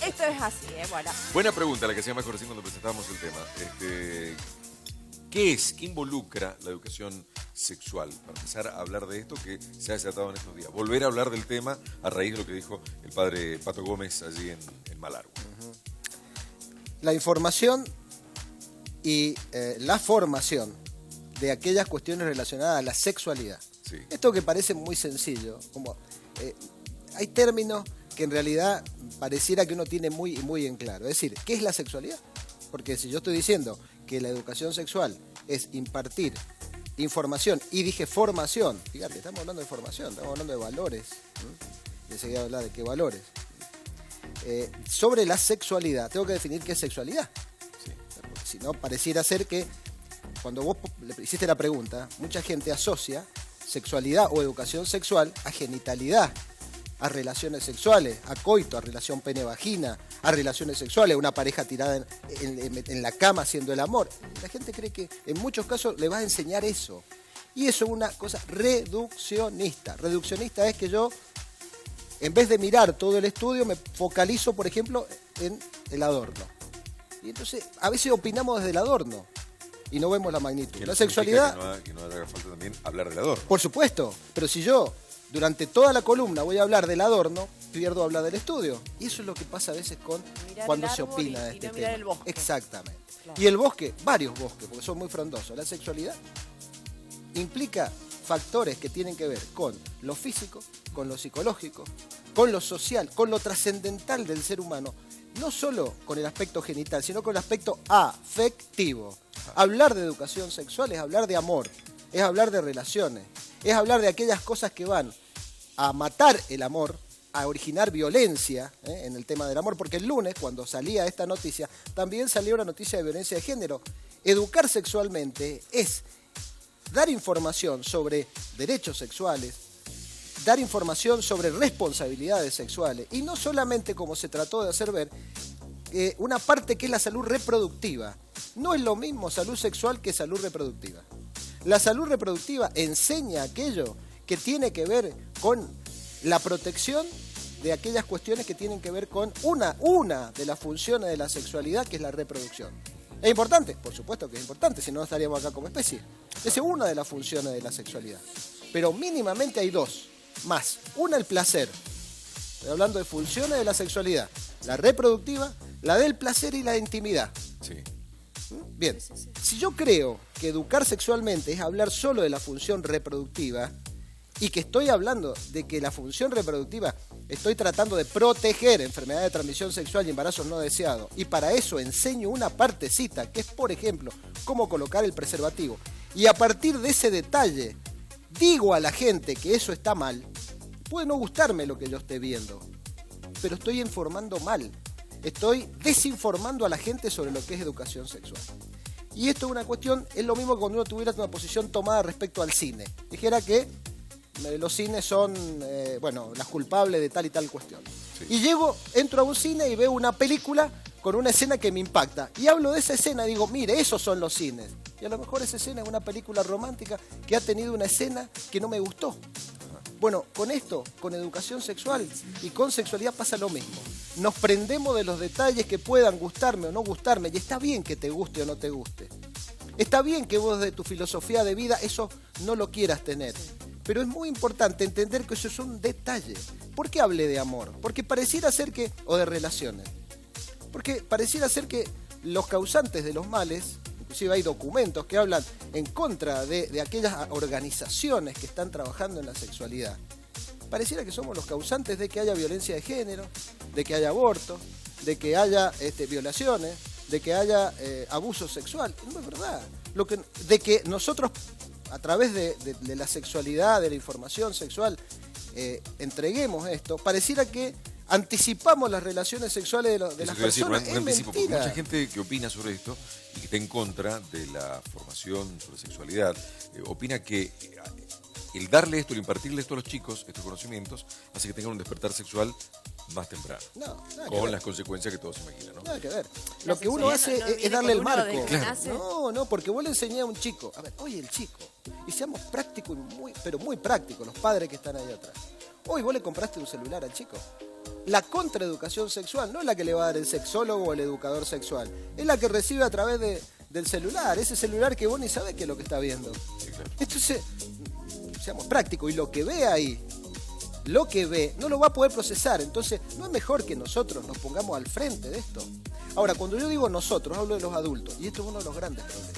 Esto es así, bueno. Buena pregunta la que hacía Majo recién cuando presentábamos el tema. ¿Qué involucra la educación sexual? Para empezar a hablar de esto que se ha desatado en estos días. Volver a hablar del tema a raíz de lo que dijo el padre Pato Gómez allí en Malargüe. La información y la formación de aquellas cuestiones relacionadas a la sexualidad. Sí. Esto que parece muy sencillo, como hay términos que en realidad pareciera que uno tiene muy en claro. Es decir, ¿qué es la sexualidad? Porque si yo estoy diciendo que la educación sexual es impartir información, y dije formación, fíjate, estamos hablando de formación, estamos hablando de valores, y enseguida hablar de qué valores. Sobre la sexualidad, tengo que definir qué es sexualidad. Sí. Porque si no, pareciera ser que cuando vos le hiciste la pregunta, mucha gente asocia sexualidad o educación sexual a genitalidad, a relaciones sexuales, a coito, a relación pene-vagina, a relaciones sexuales, a una pareja tirada en la cama haciendo el amor. La gente cree que en muchos casos le vas a enseñar eso. Y eso es una cosa reduccionista. Reduccionista es que yo, en vez de mirar todo el estudio, me focalizo, por ejemplo, en el adorno. Y entonces, a veces opinamos desde el adorno y no vemos la magnitud. La sexualidad... Que no haga falta también hablar del adorno. Por supuesto, pero si yo durante toda la columna voy a hablar del adorno, pierdo hablar del estudio. Y eso es lo que pasa a veces cuando se opina de este tema. El bosque. Exactamente. Claro. Y el bosque, varios bosques, porque son muy frondosos. La sexualidad implica factores que tienen que ver con lo físico, con lo psicológico, con lo social, con lo trascendental del ser humano. No solo con el aspecto genital, sino con el aspecto afectivo. Hablar de educación sexual es hablar de amor, es hablar de relaciones, es hablar de aquellas cosas que van a matar el amor, a originar violencia en el tema del amor, porque el lunes, cuando salía esta noticia, también salió una noticia de violencia de género. Educar sexualmente es dar información sobre derechos sexuales, dar información sobre responsabilidades sexuales, y no solamente, como se trató de hacer ver, una parte que es la salud reproductiva. No es lo mismo salud sexual que salud reproductiva. La salud reproductiva enseña aquello que tiene que ver con la protección de aquellas cuestiones que tienen que ver con una de las funciones de la sexualidad, que es la reproducción. ¿Es importante? Por supuesto que es importante, si no estaríamos acá como especie. Esa es una de las funciones de la sexualidad. Pero mínimamente hay dos más. Una, el placer. Estoy hablando de funciones de la sexualidad. La reproductiva, la del placer y la de intimidad. Sí. Bien, si yo creo que educar sexualmente es hablar solo de la función reproductiva, y que estoy hablando de que la función reproductiva estoy tratando de proteger enfermedades de transmisión sexual y embarazos no deseados, y para eso enseño una partecita, que es, por ejemplo, cómo colocar el preservativo, y a partir de ese detalle digo a la gente que eso está mal, puede no gustarme lo que yo esté viendo, pero estoy informando mal. Estoy desinformando a la gente sobre lo que es educación sexual. Y esto es una cuestión, es lo mismo que cuando uno tuviera una posición tomada respecto al cine. Dijera que los cines son, las culpables de tal y tal cuestión. Sí. Y entro a un cine y veo una película con una escena que me impacta. Y hablo de esa escena y digo, mire, esos son los cines. Y a lo mejor esa escena es una película romántica que ha tenido una escena que no me gustó. Bueno, con esto, con educación sexual y con sexualidad pasa lo mismo. Nos prendemos de los detalles que puedan gustarme o no gustarme, y está bien que te guste o no te guste. Está bien que vos de tu filosofía de vida eso no lo quieras tener. Pero es muy importante entender que eso es un detalle. ¿Por qué hablé de amor? Porque pareciera ser que, o de relaciones, porque pareciera ser que los causantes de los males, inclusive hay documentos que hablan en contra de aquellas organizaciones que están trabajando en la sexualidad. Pareciera que somos los causantes de que haya violencia de género, de que haya aborto, de que haya violaciones, de que haya abuso sexual. No es verdad. De que nosotros, a través de la sexualidad, de la información sexual, entreguemos esto, pareciera que anticipamos las relaciones sexuales de las personas. No anticipo, porque mucha gente que opina sobre esto y que está en contra de la formación sobre sexualidad, opina que el darle esto, el impartirle esto a los chicos, estos conocimientos, hace que tengan un despertar sexual más temprano. Con las consecuencias que todos se imaginan, ¿no? Nada que ver. Lo que uno hace es darle el marco. Claro. No, porque vos le enseñás a un chico. A ver, oye, el chico. Y seamos prácticos, pero muy prácticos, los padres que están ahí atrás. Hoy vos le compraste un celular al chico. la contraeducación sexual no es la que le va a dar el sexólogo o el educador sexual, es la que recibe a través del celular, ese celular que vos ni sabés qué es lo que está viendo. Sí, claro. Entonces, seamos prácticos, y lo que ve ahí, lo que ve, no lo va a poder procesar. Entonces, ¿no es mejor que nosotros nos pongamos al frente de esto? Ahora, cuando yo digo nosotros, hablo de los adultos, y esto es uno de los grandes problemas.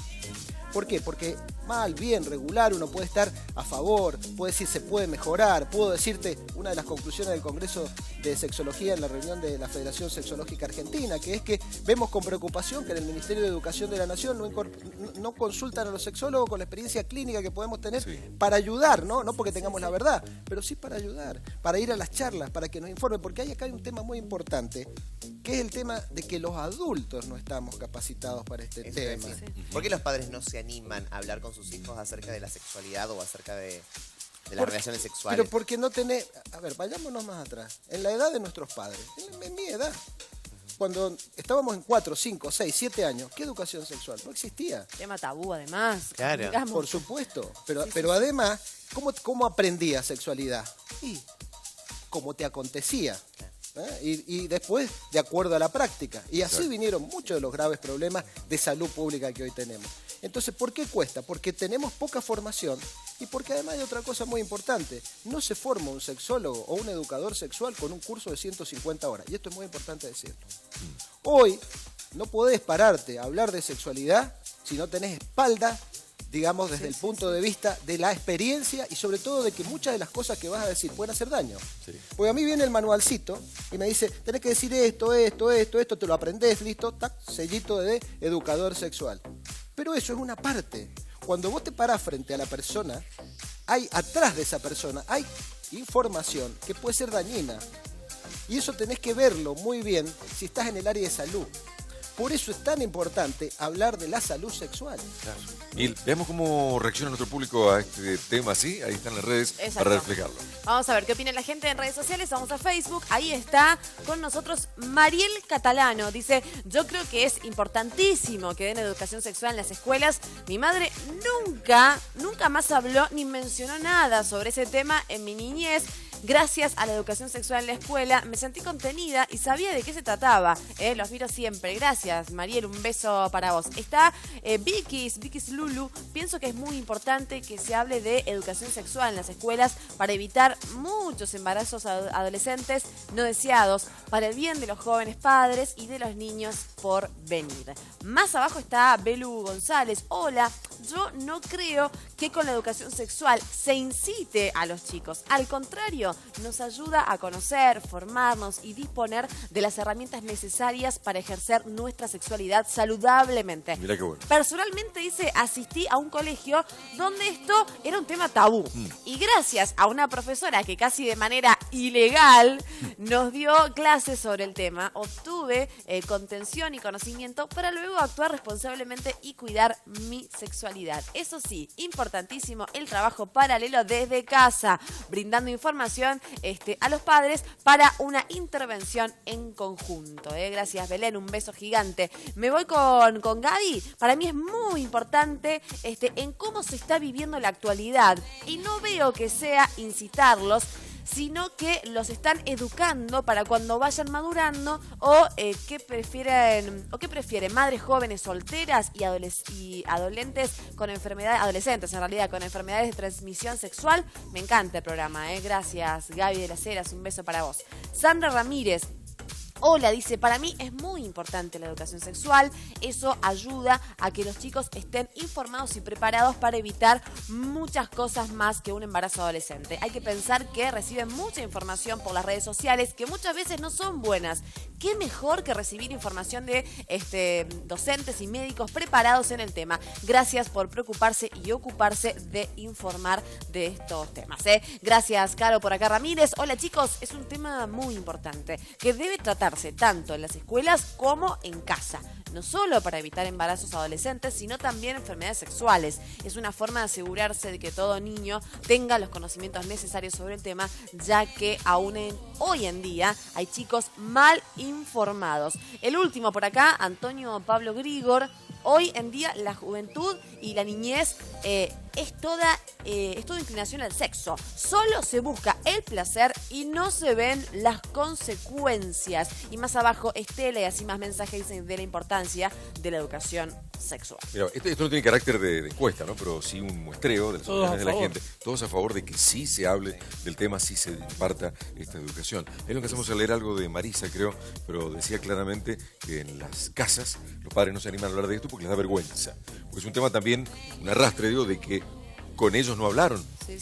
¿Por qué? Porque mal, bien, regular, uno puede estar a favor, puede decir se puede mejorar. Puedo decirte una de las conclusiones del Congreso de Sexología en la reunión de la Federación Sexológica Argentina, que es que vemos con preocupación que en el Ministerio de Educación de la Nación no consultan a los sexólogos con la experiencia clínica que podemos tener para ayudar, ¿no? No porque tengamos la verdad, pero sí para ayudar, para ir a las charlas, para que nos informen, porque acá hay un tema muy importante, que es el tema de que los adultos no estamos capacitados para este tema. ¿Por qué los padres no se animan a hablar con sus hijos acerca de la sexualidad o acerca de las relaciones sexuales? Pero porque no tenés... A ver, vayámonos más atrás. En la edad de nuestros padres, en mi edad, cuando estábamos en 4, 5, 6, 7 años, ¿qué educación sexual? No existía. Tema tabú, además. Claro. Digamos. Por supuesto. Pero además, ¿cómo aprendías sexualidad? Y cómo te acontecía. Y después, de acuerdo a la práctica. Y así vinieron muchos de los graves problemas de salud pública que hoy tenemos. Entonces, ¿por qué cuesta? Porque tenemos poca formación y porque además hay otra cosa muy importante. No se forma un sexólogo o un educador sexual con un curso de 150 horas. Y esto es muy importante decirlo. Hoy no podés pararte a hablar de sexualidad si no tenés espalda, digamos, desde el punto de vista de la experiencia y sobre todo de que muchas de las cosas que vas a decir pueden hacer daño. Sí. Porque a mí viene el manualcito y me dice, tenés que decir esto, te lo aprendés, listo, tac, sellito de educador sexual. Pero eso es una parte. Cuando vos te parás frente a la persona, atrás de esa persona hay información que puede ser dañina. Y eso tenés que verlo muy bien si estás en el área de salud. Por eso es tan importante hablar de la salud sexual. Claro. Y veamos cómo reacciona nuestro público a este tema, ¿sí? Ahí están las redes para reflejarlo. Vamos a ver qué opina la gente en redes sociales. Vamos a Facebook. Ahí está con nosotros Mariel Catalano. Dice, yo creo que es importantísimo que den educación sexual en las escuelas. Mi madre nunca más habló ni mencionó nada sobre ese tema en mi niñez. Gracias a la educación sexual en la escuela me sentí contenida y sabía de qué se trataba. Los miro siempre. Gracias, Mariel, un beso para vos. Está Vikis Lulu. Pienso que es muy importante que se hable de educación sexual en las escuelas para evitar muchos embarazos adolescentes no deseados, para el bien de los jóvenes padres y de los niños por venir. Más abajo está Belu González. Hola, yo no creo que con la educación sexual se incite a los chicos. Al contrario, nos ayuda a conocer, formarnos y disponer de las herramientas necesarias para ejercer nuestra sexualidad saludablemente. Mira qué bueno. Personalmente, dice, asistí a un colegio donde esto era un tema tabú. Y gracias a una profesora que casi de manera ilegal nos dio clases sobre el tema, obtuve contención y conocimiento para luego actuar responsablemente y cuidar mi sexualidad. Eso sí, importantísimo el trabajo paralelo desde casa, brindando información a los padres para una intervención en conjunto. Gracias, Belén, un beso gigante. Me voy con Gaby. Para mí es muy importante en cómo se está viviendo la actualidad y no veo que sea incitarlos, sino que los están educando para cuando vayan madurando o qué prefieren madres jóvenes solteras y adolescentes con enfermedades, adolescentes en realidad con enfermedades de transmisión sexual. Me encanta el programa, gracias, Gaby de las Heras, un beso para vos. Sandra Ramírez. Hola, dice, para mí es muy importante la educación sexual, eso ayuda a que los chicos estén informados y preparados para evitar muchas cosas más que un embarazo adolescente. Hay que pensar que reciben mucha información por las redes sociales que muchas veces no son buenas. ¿Qué mejor que recibir información de docentes y médicos preparados en el tema? Gracias por preocuparse y ocuparse de informar de estos temas. Gracias, Caro, por acá Ramírez. Hola, chicos, es un tema muy importante que debe tratarse tanto en las escuelas como en casa. No solo para evitar embarazos adolescentes, sino también enfermedades sexuales. Es una forma de asegurarse de que todo niño tenga los conocimientos necesarios sobre el tema, ya que aún hoy en día hay chicos mal informados. El último por acá, Antonio Pablo Grigor. Hoy en día la juventud y la niñez es toda inclinación al sexo. Solo se busca el placer y no se ven las consecuencias. Y más abajo, Estela y así más mensajes dicen de la importancia de la educación sexual. Mira, esto no tiene carácter de encuesta, ¿no? Pero sí un muestreo de las opiniones de la gente. Todos a favor de que sí se hable del tema, sí se imparta esta educación. Es lo que hacemos a leer algo de Marisa, creo, pero decía claramente que en las casas los padres no se animan a hablar de esto porque les da vergüenza. Porque es un tema también, un arrastre, digo, de que con ellos no hablaron. Sí.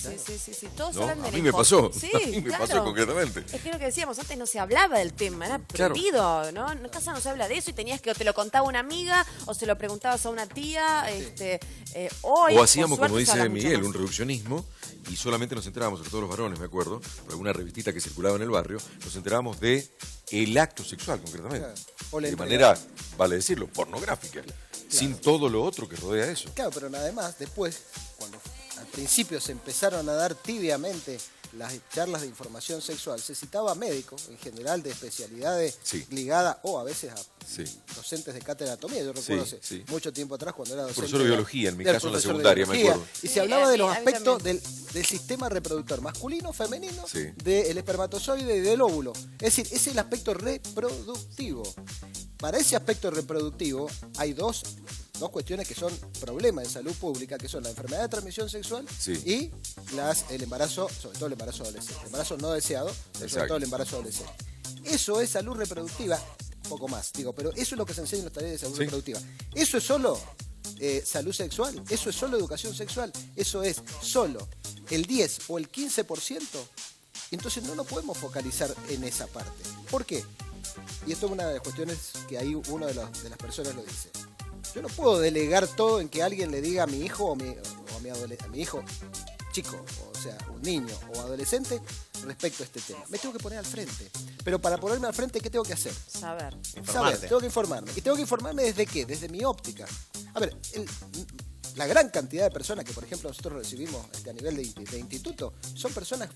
Todos ¿No? hablan de A la mí me pasó. Sí, A mí me pasó concretamente. Es que lo que decíamos antes, no se hablaba del tema, era Claro. prohibido, ¿no? En casa no se habla de eso y tenías que o te lo contaba una amiga o se lo preguntabas a una tía, hoy, O hacíamos, por como suerte, se dice habla mucho Miguel, más. un reduccionismo y solamente nos enterábamos, sobre todo los varones, me acuerdo, por alguna revistita que circulaba en el barrio, nos enterábamos de el acto sexual, concretamente. Claro. O la De entrega. manera, vale decirlo, pornográfica, sin todo lo otro que rodea eso. Claro, pero además, después, cuando al principio se empezaron a dar tibiamente las charlas de información sexual, se citaba a médicos, en general de especialidades Sí. ligadas, o a veces a Sí. docentes de cátedra de anatomía. Yo recuerdo hace Sí. mucho tiempo atrás cuando era docente. Profesor de biología, en mi era caso en la profesor de secundaria, me biología, acuerdo. Y Sí, se hablaba de los a mí aspectos también. del sistema reproductor masculino, femenino, Sí. del espermatozoide y del óvulo. Es decir, ese es el aspecto reproductivo. Para ese aspecto reproductivo hay dos cuestiones que son problemas de salud pública, que son la enfermedad de transmisión sexual Sí. y el embarazo, sobre todo el embarazo adolescente. El embarazo no deseado, pero sobre Exacto. todo el embarazo adolescente. Eso es salud reproductiva, poco más, digo, pero eso es lo que se enseña en los talleres de salud Sí. reproductiva. Eso es solo salud sexual, eso es solo educación sexual, eso es solo el 10 o el 15%. Entonces no nos podemos focalizar en esa parte. ¿Por qué? Y esto es una de las cuestiones que ahí una de las personas lo dice. Yo no puedo delegar todo en que alguien le diga a mi hijo a mi hijo chico, o sea, un niño o adolescente respecto a este tema. Me tengo que poner al frente. Pero para ponerme al frente, ¿qué tengo que hacer? Saber. Saber, tengo que informarme. ¿Y tengo que informarme desde qué? Desde mi óptica. A ver, la gran cantidad de personas que, por ejemplo, nosotros recibimos a nivel de instituto, son personas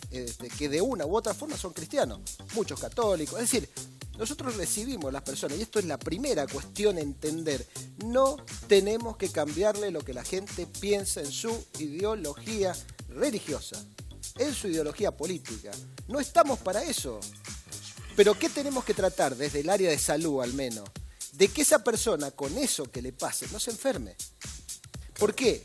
que de una u otra forma son cristianos, muchos católicos. Es decir, nosotros recibimos las personas, y esto es la primera cuestión a entender, no tenemos que cambiarle lo que la gente piensa en su ideología religiosa, en su ideología política. No estamos para eso. Pero ¿qué tenemos que tratar desde el área de salud al menos? De que esa persona con eso que le pase no se enferme. ¿Por qué?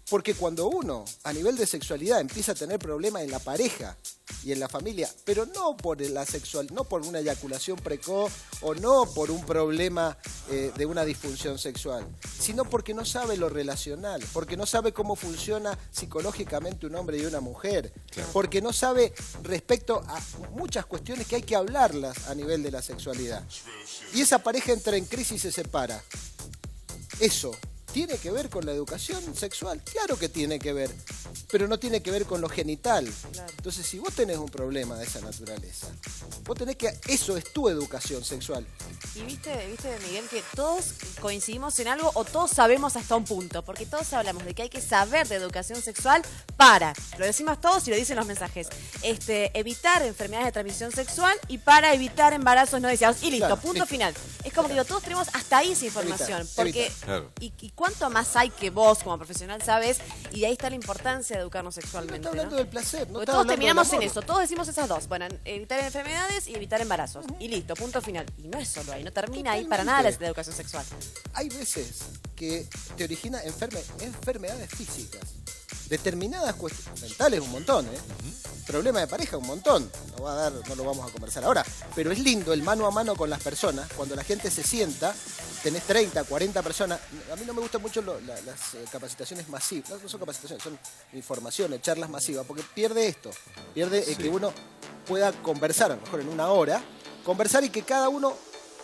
Porque cuando uno a nivel de sexualidad empieza a tener problemas en la pareja y en la familia, pero no por la no por una eyaculación precoz o no por un problema de una disfunción sexual, sino porque no sabe lo relacional, porque no sabe cómo funciona psicológicamente un hombre y una mujer, Claro. porque no sabe respecto a muchas cuestiones que hay que hablarlas a nivel de la sexualidad. Y esa pareja entra en crisis y se separa. Eso ¿tiene que ver con la educación sexual? Claro que tiene que ver, pero no tiene que ver con lo genital. Claro. Entonces, si vos tenés un problema de esa naturaleza, vos tenés que... Eso es tu educación sexual. Y viste, Miguel, que todos coincidimos en algo o todos sabemos hasta un punto, porque todos hablamos de que hay que saber de educación sexual para, lo decimos todos y lo dicen los mensajes, evitar enfermedades de transmisión sexual y para evitar embarazos no deseados. Y listo, Claro, punto listo. final. Es como que digo, todos tenemos hasta ahí esa información. Evitar, Porque, evitar. Claro. y cuánto más hay que vos como profesional sabes, y ahí está la importancia de educarnos No sexualmente. está hablando ¿no? del placer, no Porque está todos hablando del terminamos en amor. eso, todos decimos esas dos. Bueno, evitar enfermedades y evitar embarazos. Y listo, punto final. Y no es solo ahí, no termina ahí para nada la educación sexual. Hay veces que te origina enfermedades físicas. Determinadas cuestiones mentales un montón, ¿eh? Problemas de pareja un montón. No lo vamos a conversar ahora. Pero es lindo el mano a mano con las personas. Cuando la gente se sienta, tenés 30, 40 personas. A mí no me gustan mucho las capacitaciones masivas. No son capacitaciones, son informaciones, charlas masivas. Porque pierde esto. Pierde Sí. que uno pueda conversar, a lo mejor en una hora. Conversar y que cada uno,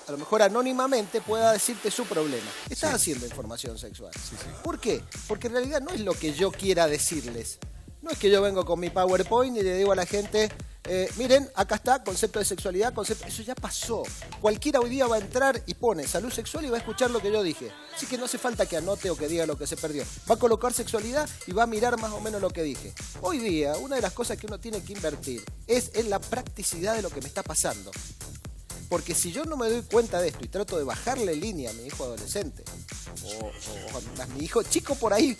a lo mejor anónimamente, pueda decirte su problema. Estás haciendo información sexual. Sí, sí. ¿Por qué? Porque en realidad no es lo que yo quiera decirles. No es que yo vengo con mi PowerPoint y le digo a la gente, miren, acá está, concepto de sexualidad, eso ya pasó. Cualquiera hoy día va a entrar y pone salud sexual y va a escuchar lo que yo dije. Así que no hace falta que anote o que diga lo que se perdió. Va a colocar sexualidad y va a mirar más o menos lo que dije. Hoy día, una de las cosas que uno tiene que invertir es en la practicidad de lo que me está pasando. Porque si yo no me doy cuenta de esto y trato de bajarle línea a mi hijo adolescente, o a mi hijo chico por ahí,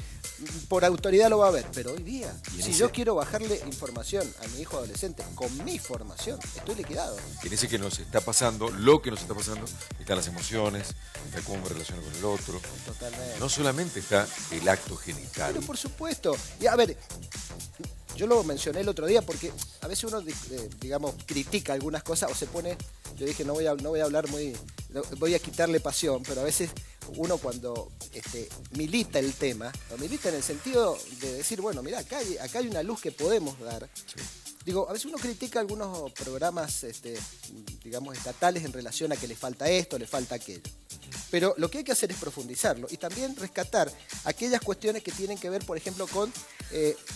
por autoridad lo va a ver, pero hoy día, Y en si ese- yo quiero bajarle información a mi hijo adolescente con mi formación, estoy liquidado. En ese que nos está pasando, lo que nos está pasando, están las emociones, está cómo me relaciono con el otro. Totalmente. No solamente está el acto genital. Pero por supuesto. Y a ver, yo lo mencioné el otro día porque a veces uno, digamos, critica algunas cosas o se pone, yo dije, no voy a hablar voy a quitarle pasión, pero a veces uno cuando milita el tema, lo milita en el sentido de decir, bueno, mira, acá hay una luz que podemos dar. Sí. Digo, a veces uno critica algunos programas, digamos, estatales en relación a que le falta esto, le falta aquello. Pero lo que hay que hacer es profundizarlo y también rescatar aquellas cuestiones que tienen que ver, por ejemplo, con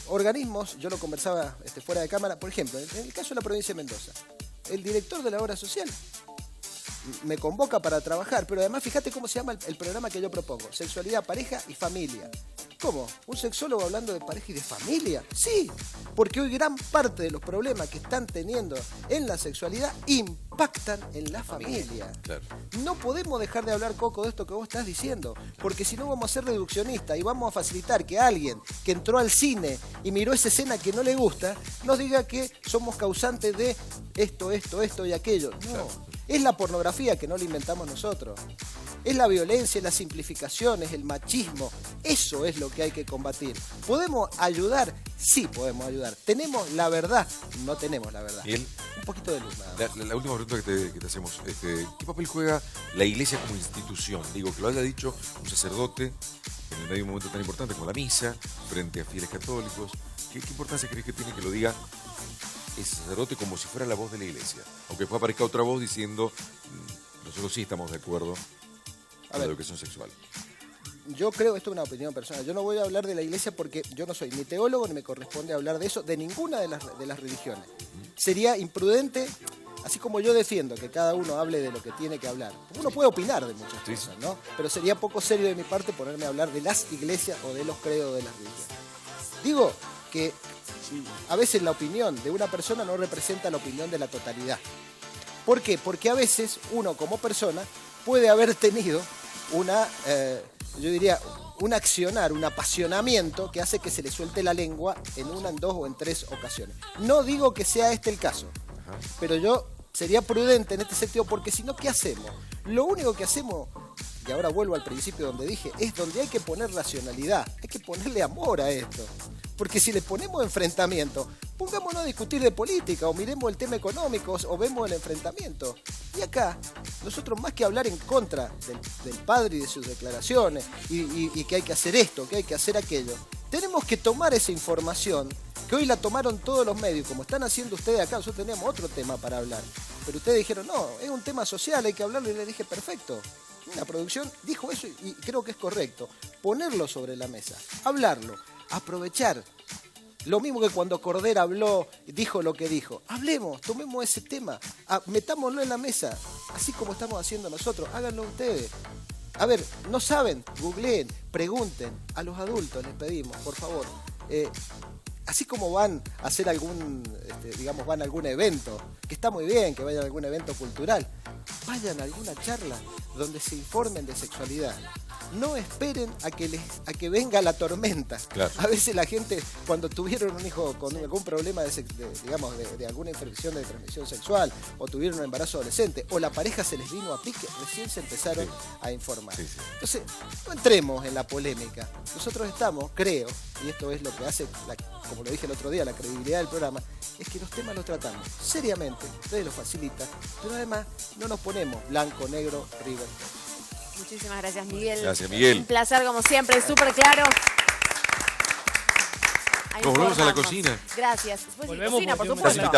organismos. Yo lo conversaba fuera de cámara, por ejemplo, en el caso de la provincia de Mendoza, el director de la obra social me convoca para trabajar, pero además fíjate cómo se llama el programa que yo propongo, Sexualidad, Pareja y Familia. ¿Cómo? ¿Un sexólogo hablando de pareja y de familia? Sí, porque hoy gran parte de los problemas que están teniendo en la sexualidad impactan en la familia. Claro. No podemos dejar de hablar, Coco, de esto que vos estás diciendo, porque si no vamos a ser reduccionistas y vamos a facilitar que alguien que entró al cine y miró esa escena que no le gusta, nos diga que somos causantes de esto y aquello. No, Claro. es la pornografía que no la inventamos nosotros. Es la violencia, las simplificaciones, el machismo. Eso es lo que hay que combatir. ¿Podemos ayudar? Sí, podemos ayudar. ¿Tenemos la verdad? No tenemos la verdad. Miguel, Un poquito de luz nada más. la última pregunta que te hacemos. ¿Qué papel juega la iglesia como institución? Digo, que lo haya dicho un sacerdote en el medio de un momento tan importante como la misa, frente a fieles católicos. ¿Qué importancia crees que tiene que lo diga ese sacerdote como si fuera la voz de la iglesia? Aunque después aparezca otra voz diciendo, nosotros sí estamos de acuerdo A con la ver. educación sexual. Yo creo, esto es una opinión personal, yo no voy a hablar de la iglesia porque yo no soy ni teólogo ni me corresponde hablar de eso, de ninguna de las religiones. Sería imprudente, así como yo defiendo que cada uno hable de lo que tiene que hablar. Uno puede opinar de muchas Sí, cosas, ¿no? Pero sería poco serio de mi parte ponerme a hablar de las iglesias o de los credos de las religiones. Digo que a veces la opinión de una persona no representa la opinión de la totalidad. ¿Por qué? Porque a veces uno como persona puede haber tenido yo diría, un accionar, un apasionamiento que hace que se le suelte la lengua en una, en dos o en tres ocasiones. No digo que sea este el caso, pero yo sería prudente en este sentido porque si no, ¿qué hacemos? Lo único que hacemos, y ahora vuelvo al principio donde dije, es donde hay que poner racionalidad, hay que ponerle amor a esto. Porque si le ponemos enfrentamiento, pongámonos a discutir de política o miremos el tema económico o vemos el enfrentamiento. Y acá, nosotros más que hablar en contra del padre y de sus declaraciones y que hay que hacer esto, que hay que hacer aquello, tenemos que tomar esa información, que hoy la tomaron todos los medios, como están haciendo ustedes acá. Nosotros teníamos otro tema para hablar, pero ustedes dijeron, no, es un tema social, hay que hablarlo, y le dije, perfecto. La producción dijo eso y creo que es correcto. Ponerlo sobre la mesa, hablarlo, aprovechar. Lo mismo que cuando Cordera habló, dijo lo que dijo. Hablemos, tomemos ese tema, metámoslo en la mesa, así como estamos haciendo nosotros, háganlo ustedes. A ver, no saben, googleen, pregunten, a los adultos les pedimos, por favor. Así como van a hacer van a algún evento, que está muy bien que vayan a algún evento cultural, vayan a alguna charla donde se informen de sexualidad. No esperen a que venga la tormenta. Claro. A veces la gente, cuando tuvieron un hijo con algún problema de alguna infección de transmisión sexual, o tuvieron un embarazo adolescente, o la pareja se les vino a pique, recién se empezaron a informar. Sí, sí. Entonces, no entremos en la polémica. Nosotros estamos, creo, y esto es lo que hace, como lo dije el otro día, la credibilidad del programa, es que los temas los tratamos seriamente, ustedes los facilitan, pero además no nos ponemos blanco, negro, River. Muchísimas gracias, Miguel. Gracias, Miguel. Un placer, como siempre, súper claro. Nos volvemos a la Informarnos. cocina. Gracias. Después de Volvemos cocina, por porque Estás supuesto. invitado.